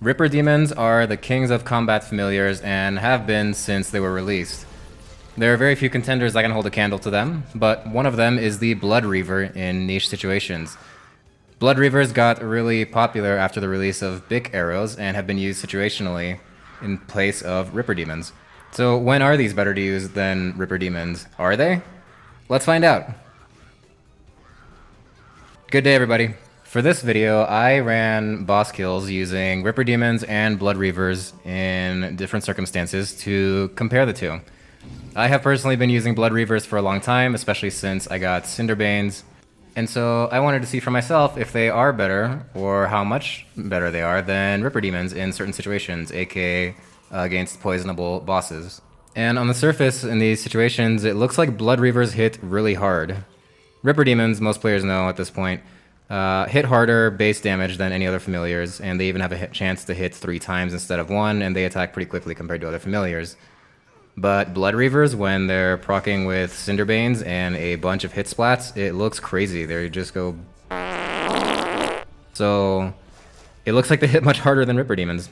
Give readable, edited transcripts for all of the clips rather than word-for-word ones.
Ripper Demons are the kings of combat familiars and have been since they were released. There are very few contenders that can hold a candle to them, but one of them is the Blood Reaver in niche situations. Blood Reavers got really popular after the release of Bic arrows and have been used situationally in place of Ripper Demons. So when are these better to use than Ripper Demons? Are they? Let's find out. Good day, everybody. For this video, I ran boss kills using Ripper Demons and Blood Reavers in different circumstances to compare the two. I have personally been using Blood Reavers for a long time, especially since I got Cinderbanes, and so I wanted to see for myself if they are better, or how much better they are than Ripper Demons in certain situations, aka against poisonable bosses. And on the surface, in these situations, it looks like Blood Reavers hit really hard. Ripper Demons, most players know at this point, hit harder base damage than any other familiars, and they even have a chance to hit 3 times instead of 1, and they attack pretty quickly compared to other familiars. But Blood Reavers, when they're proccing with Cinderbanes and a bunch of hit splats, it looks crazy. They just go... So, it looks like they hit much harder than Ripper Demons.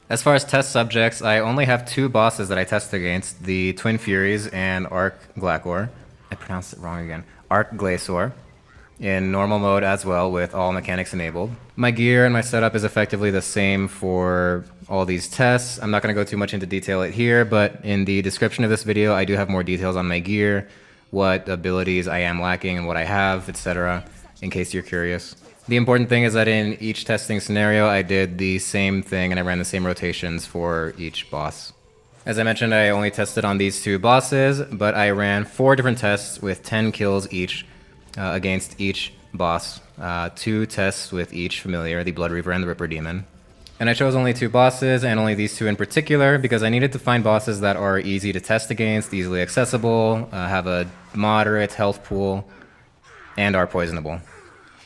As far as test subjects, I only have 2 bosses that I test against, the Twin Furies and Glacor. I pronounced it wrong again. Glacor. In normal mode as well, with all mechanics enabled. My gear and my setup is effectively the same for all these tests. I'm not going to go too much into detail here, but in the description of this video I do have more details on my gear, what abilities I am lacking and what I have, etc., in case you're curious. The important thing is that in each testing scenario I did the same thing and I ran the same rotations for each boss. As I mentioned, I only tested on these 2 bosses, but I ran 4 different tests with 10 kills each. Against each boss, 2 tests with each familiar, the Blood Reaver and the Ripper Demon. And I chose only 2 bosses, and only these 2 in particular, because I needed to find bosses that are easy to test against, easily accessible, have a moderate health pool, and are poisonable.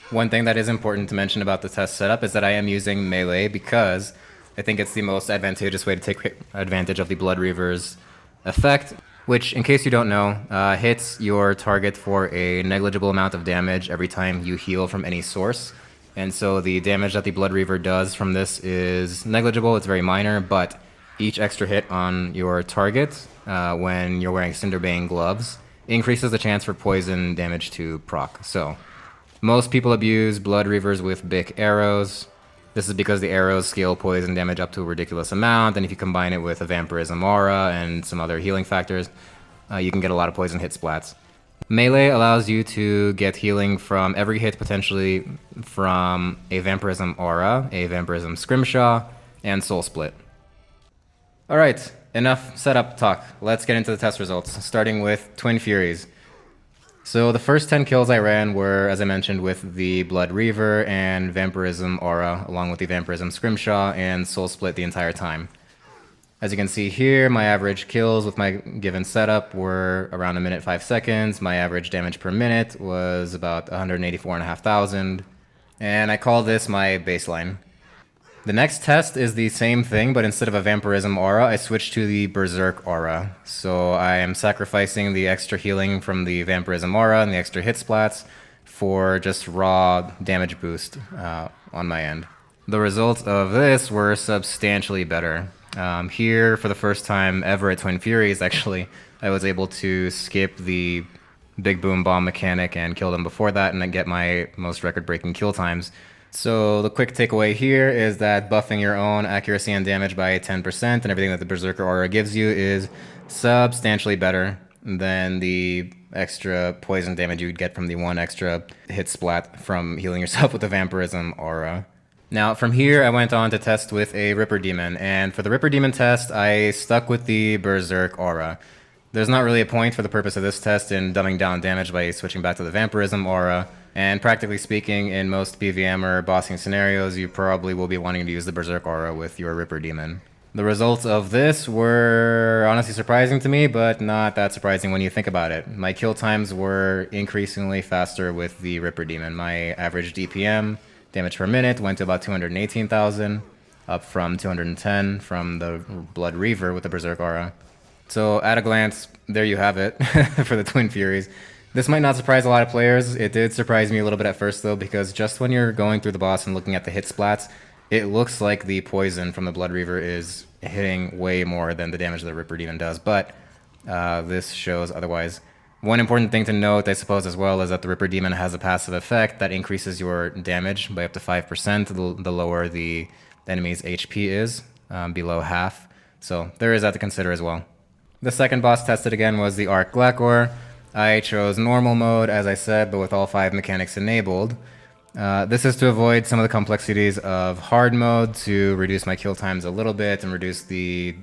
One thing that is important to mention about the test setup is that I am using melee because I think it's the most advantageous way to take advantage of the Blood Reaver's effect, which, in case you don't know, hits your target for a negligible amount of damage every time you heal from any source. And so the damage that the Blood Reaver does from this is negligible, it's very minor, but each extra hit on your target when you're wearing Cinderbane Gloves increases the chance for poison damage to proc. So, most people abuse Blood Reavers with Bic arrows. This is because the arrows scale poison damage up to a ridiculous amount, and if you combine it with a Vampyrism aura and some other healing factors, you can get a lot of poison hit splats. Melee allows you to get healing from every hit potentially from a Vampyrism aura, a Vampyrism Scrimshaw, and Soul Split. Alright, enough setup talk. Let's get into the test results, starting with Twin Furies. So the first 10 kills I ran were, as I mentioned, with the Blood Reaver and Vampyrism aura, along with the Vampyrism Scrimshaw and Soul Split the entire time. As you can see here, my average kills with my given setup were around 1 minute 5 seconds. My average damage per minute was about 184,500, and I call this my baseline. The next test is the same thing, but instead of a Vampyrism aura, I switched to the Berserk aura. So I am sacrificing the extra healing from the Vampyrism aura and the extra hit splats for just raw damage boost on my end. The results of this were substantially better. Here, for the first time ever at Twin Furies, actually, I was able to skip the Big Boom Bomb mechanic and kill them before that and then get my most record-breaking kill times. So the quick takeaway here is that buffing your own accuracy and damage by 10% and everything that the Berserker aura gives you is substantially better than the extra poison damage you'd get from the 1 extra hit splat from healing yourself with the Vampyrism aura. Now from here I went on to test with a Ripper Demon, and for the Ripper Demon test I stuck with the Berserk aura. There's not really a point for the purpose of this test in dumbing down damage by switching back to the Vampyrism aura. And practically speaking, in most PVM or bossing scenarios, you probably will be wanting to use the Berserk aura with your Ripper Demon. The results of this were honestly surprising to me, but not that surprising when you think about it. My kill times were increasingly faster with the Ripper Demon. My average DPM, damage per minute, went to about 218,000, up from 210 from the Blood Reaver with the Berserk aura. So at a glance, there you have it for the Twin Furies. This might not surprise a lot of players. It did surprise me a little bit at first though, because just when you're going through the boss and looking at the hit splats, it looks like the poison from the Blood Reaver is hitting way more than the damage the Ripper Demon does, but this shows otherwise. One important thing to note, I suppose, as well, is that the Ripper Demon has a passive effect that increases your damage by up to 5% the lower the enemy's HP is, below half. So there is that to consider as well. The second boss tested again was the Glacor. I chose normal mode, as I said, but with all 5 mechanics enabled. This is to avoid some of the complexities of hard mode, to reduce my kill times a little bit and reduce the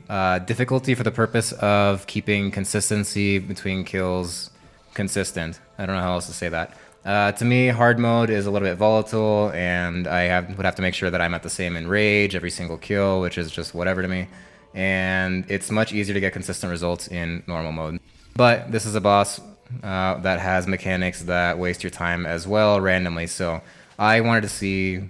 difficulty for the purpose of keeping consistency between kills consistent. I don't know how else to say that. To me, hard mode is a little bit volatile, and I would have to make sure that I'm at the same enrage every single kill, which is just whatever to me. And it's much easier to get consistent results in normal mode. But this is a boss that has mechanics that waste your time as well randomly, so I wanted to see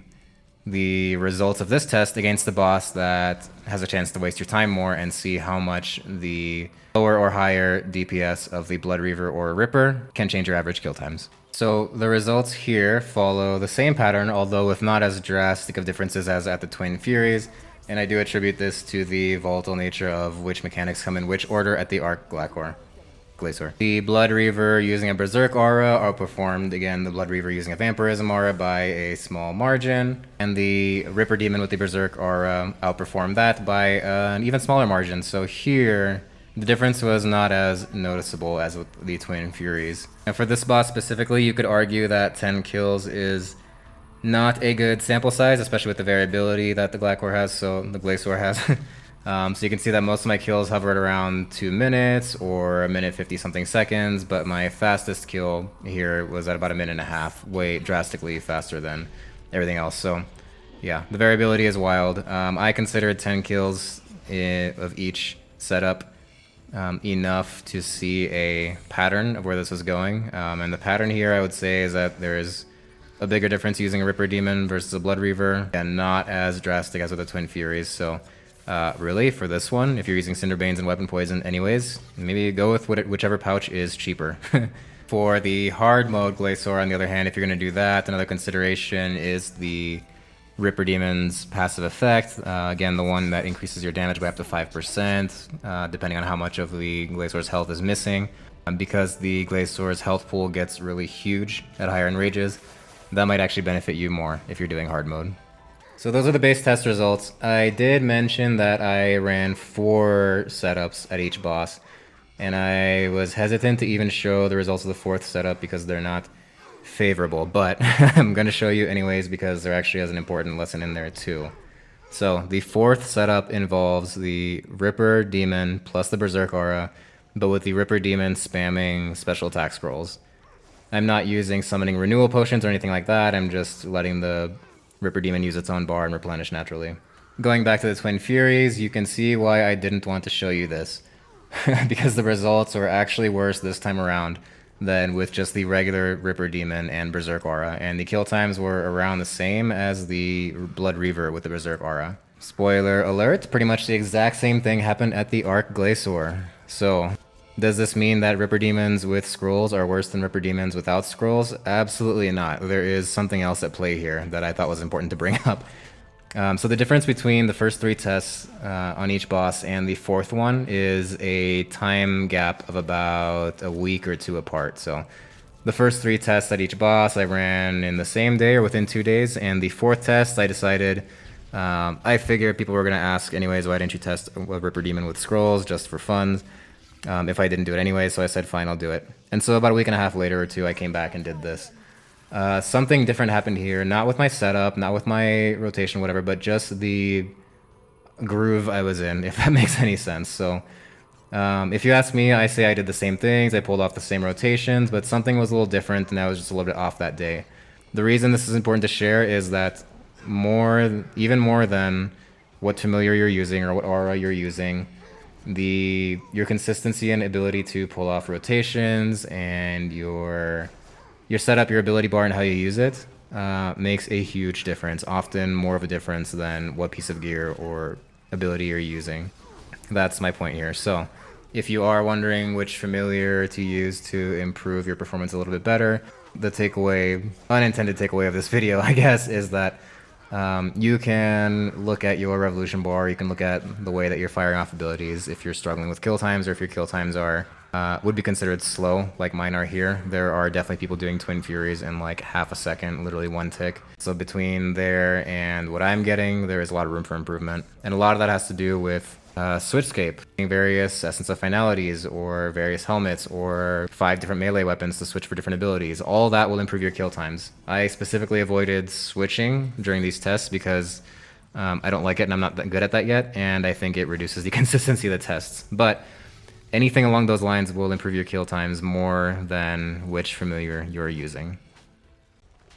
the results of this test against the boss that has a chance to waste your time more and see how much the lower or higher DPS of the Blood Reaver or Ripper can change your average kill times. So the results here follow the same pattern, although with not as drastic of differences as at the Twin Furies, and I do attribute this to the volatile nature of which mechanics come in which order at the Glacor. The Blood Reaver using a Berserk aura outperformed, again, the Blood Reaver using a Vampyrism aura by a small margin, and the Ripper Demon with the Berserk aura outperformed that by an even smaller margin. So here, the difference was not as noticeable as with the Twin Furies. And for this boss specifically, you could argue that 10 kills is not a good sample size, especially with the variability that the Glacor has, so the Glacor has. So you can see that most of my kills hovered around 2 minutes or a minute 50 something seconds, but my fastest kill here was at about a minute and a half, way drastically faster than everything else. So yeah, the variability is wild. I considered 10 kills of each setup enough to see a pattern of where this was going. And the pattern here, I would say, is that there is a bigger difference using a Ripper Demon versus a Blood Reaver, and not as drastic as with the Twin Furies. So really, for this one, if you're using Cinderbanes and Weapon Poison anyways, maybe go with whichever pouch is cheaper. For the hard mode Glacor, on the other hand, if you're going to do that, another consideration is the Ripper Demon's passive effect. Again, the one that increases your damage by up to 5%, depending on how much of the Glacor's health is missing. Because the Glacor's health pool gets really huge at higher enrages, that might actually benefit you more if you're doing hard mode. So those are the base test results. I did mention that I ran 4 setups at each boss, and I was hesitant to even show the results of the 4th setup because they're not favorable, but I'm going to show you anyways because there actually has an important lesson in there too. So the 4th setup involves the Ripper Demon plus the Berserk aura, but with the Ripper Demon spamming special attack scrolls. I'm not using summoning renewal potions or anything like that, I'm just letting the Ripper Demon use its own bar and replenish naturally. Going back to the Twin Furies, you can see why I didn't want to show you this. Because the results are actually worse this time around than with just the regular Ripper Demon and Berserk aura, and the kill times were around the same as the Blood Reaver with the Berserk aura. Spoiler alert, pretty much the exact same thing happened at the Glacor. So, does this mean that Ripper Demons with scrolls are worse than Ripper Demons without scrolls? Absolutely not. There is something else at play here that I thought was important to bring up. So the difference between the first 3 tests on each boss and the 4th one is a time gap of about a week or 2 apart. So the first 3 tests at each boss I ran in the same day or within 2 days, and the 4th test I decided, I figured people were going to ask anyways, why didn't you test a Ripper Demon with scrolls just for fun? If I didn't do it anyway, so I said fine, I'll do it. And so about a week and a half later or 2, I came back and did this. Something different happened here, not with my setup, not with my rotation, whatever, but just the groove I was in, if that makes any sense. So if you ask me, I say I did the same things, I pulled off the same rotations, but something was a little different and I was just a little bit off that day. The reason this is important to share is that even more than what familiar you're using or what aura you're using, your consistency and ability to pull off rotations and your setup, your ability bar, and how you use it makes a huge difference, often more of a difference than what piece of gear or ability you're using. That's my point here. So if you are wondering which familiar to use to improve your performance a little bit better, the unintended takeaway of this video, I guess, is that You can look at your revolution bar, you can look at the way that you're firing off abilities if you're struggling with kill times or if your kill times are would be considered slow, like mine are here. There are definitely people doing Twin Furies in like half a second, literally one tick. So between there and what I'm getting, there is a lot of room for improvement. And a lot of that has to do with Zuk Cape, various Essence of Finalities, or various helmets, or 5 different melee weapons to switch for different abilities. All that will improve your kill times. I specifically avoided switching during these tests because I don't like it and I'm not that good at that yet, and I think it reduces the consistency of the tests. But anything along those lines will improve your kill times more than which familiar you're using.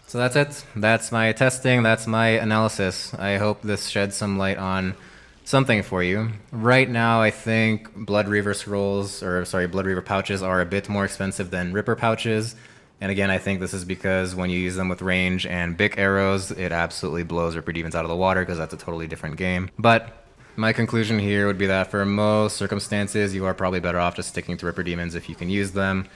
So that's it. That's my testing, that's my analysis. I hope this sheds some light on something for you. Right now, I think Blood Reaver scrolls, or sorry, Blood Reaver pouches are a bit more expensive than Ripper pouches. And again, I think this is because when you use them with range and big arrows, it absolutely blows Ripper Demons out of the water because that's a totally different game. But my conclusion here would be that for most circumstances, you are probably better off just sticking to Ripper Demons if you can use them.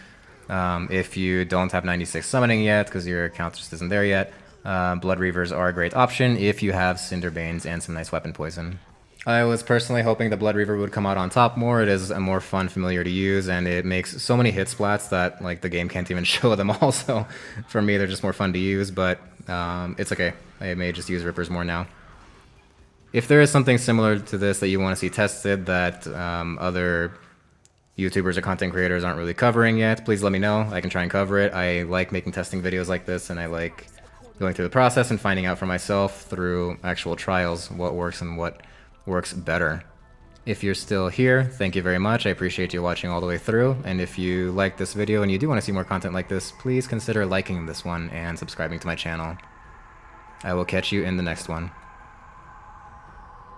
If you don't have 96 summoning yet, because your account just isn't there yet, Blood Reavers are a great option if you have Cinderbanes and some nice weapon poison. I was personally hoping the Blood Reaver would come out on top more. It is a more fun familiar to use, and it makes so many hit splats that like the game can't even show them all. So for me, they're just more fun to use, but it's okay. I may just use Rippers more now. If there is something similar to this that you want to see tested that other YouTubers or content creators aren't really covering yet, please let me know. I can try and cover it. I like making testing videos like this, and I like going through the process and finding out for myself through actual trials what works and what works better. If you're still here, thank you very much. I appreciate you watching all the way through. And if you like this video and you do want to see more content like this, please consider liking this one and subscribing to my channel. I will catch you in the next one.